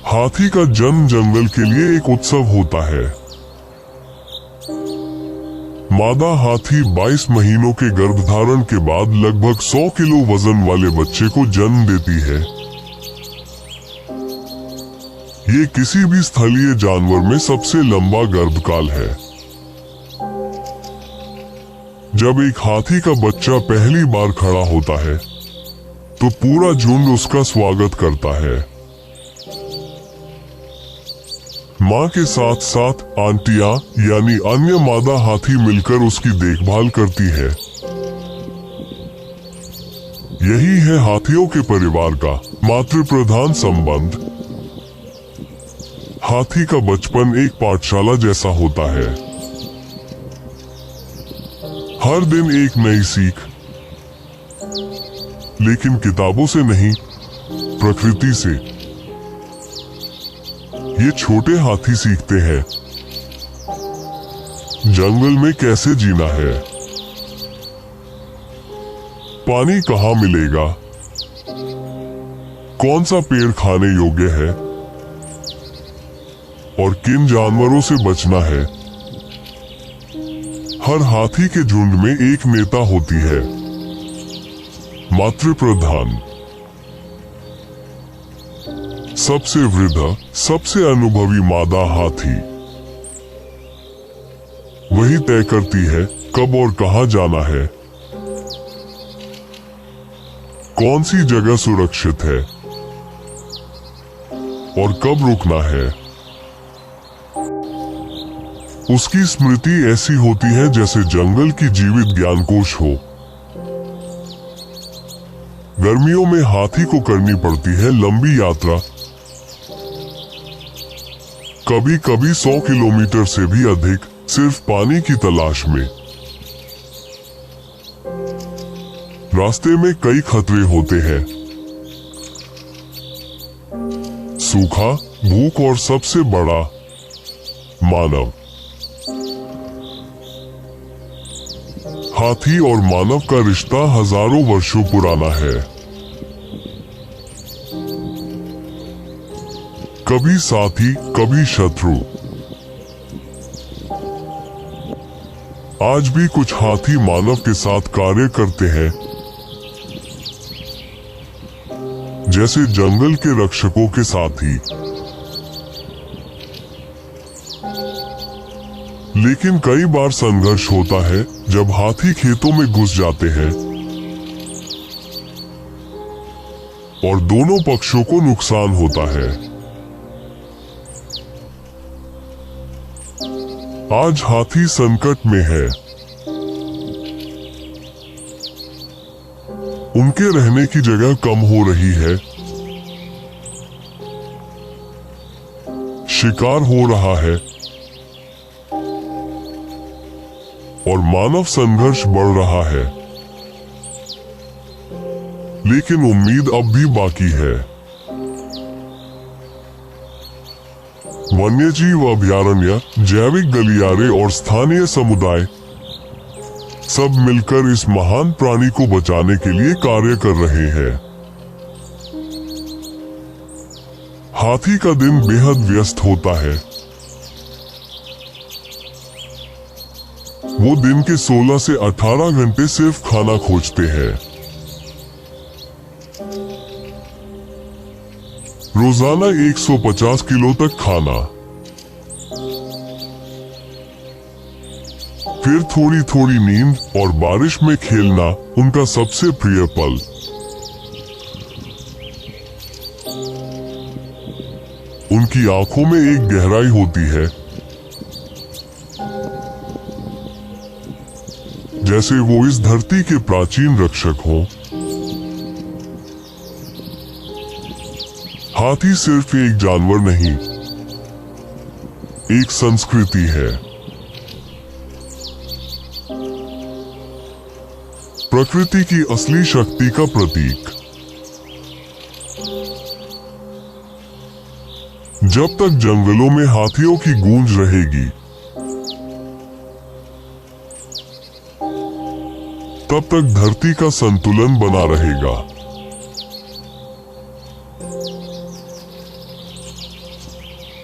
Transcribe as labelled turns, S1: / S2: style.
S1: हाथी का जन्म जंगल के लिए एक उत्सव होता है। मादा हाथी 22 महीनों के गर्भधारण के बाद लगभग 100 किलो वजन वाले बच्चे को जन्म देती है। ये किसी भी स्थलीय जानवर में सबसे लंबा गर्भकाल है। जब एक हाथी का बच्चा पहली बार खड़ा होता है तो पूरा झुंड उसका स्वागत करता है। मां के साथ साथ आंटियां यानी अन्य मादा हाथी मिलकर उसकी देखभाल करती है। यही है हाथियों के परिवार का मातृप्रधान संबंध। हाथी का बचपन एक पाठशाला जैसा होता है। हर दिन एक नई सीख, लेकिन किताबों से नहीं, प्रकृति से। ये छोटे हाथी सीखते हैं जंगल में कैसे जीना है, पानी कहाँ मिलेगा, कौन सा पेड़ खाने योग्य है और किन जानवरों से बचना है। हर हाथी के झुंड में एक नेता होती है, मातृप्रधान। सबसे वृद्ध, सबसे अनुभवी मादा हाथी वही तय करती है कब और कहां जाना है, कौन सी जगह सुरक्षित है और कब रुकना है। उसकी स्मृति ऐसी होती है जैसे जंगल की जीवित ज्ञानकोश हो। गर्मियों में हाथी को करनी पड़ती है लंबी यात्रा, कभी कभी 100 किलोमीटर से भी अधिक, सिर्फ पानी की तलाश में। रास्ते में कई खतरे होते हैं, सूखा, भूख और सबसे बड़ा, मानव। हाथी और मानव का रिश्ता हजारों वर्षों पुराना है। कभी साथी, कभी शत्रु। आज भी कुछ हाथी मानव के साथ कार्य करते हैं, जैसे जंगल के रक्षकों के साथी। लेकिन कई बार संघर्ष होता है जब हाथी खेतों में घुस जाते हैं और दोनों पक्षों को नुकसान होता है। आज हाथी संकट में है। उनके रहने की जगह कम हो रही है, शिकार हो रहा है और मानव संघर्ष बढ़ रहा है। लेकिन उम्मीद अब भी बाकी है। वन्यजीव अभयारण्य, जैविक गलियारे और स्थानीय समुदाय सब मिलकर इस महान प्राणी को बचाने के लिए कार्य कर रहे हैं। हाथी का दिन बेहद व्यस्त होता है। वो दिन के 16 से 18 घंटे सिर्फ खाना खोजते हैं। रोजाना 150 किलो तक खाना, फिर थोड़ी थोड़ी नींद और बारिश में खेलना उनका सबसे प्रिय पल। उनकी आंखों में एक गहराई होती है, जैसे वो इस धरती के प्राचीन रक्षक हों। हाथी सिर्फ एक जानवर नहीं, एक संस्कृति है। प्रकृति की असली शक्ति का प्रतीक। जब तक जंगलों में हाथियों की गूंज रहेगी, तब तक धरती का संतुलन बना रहेगा।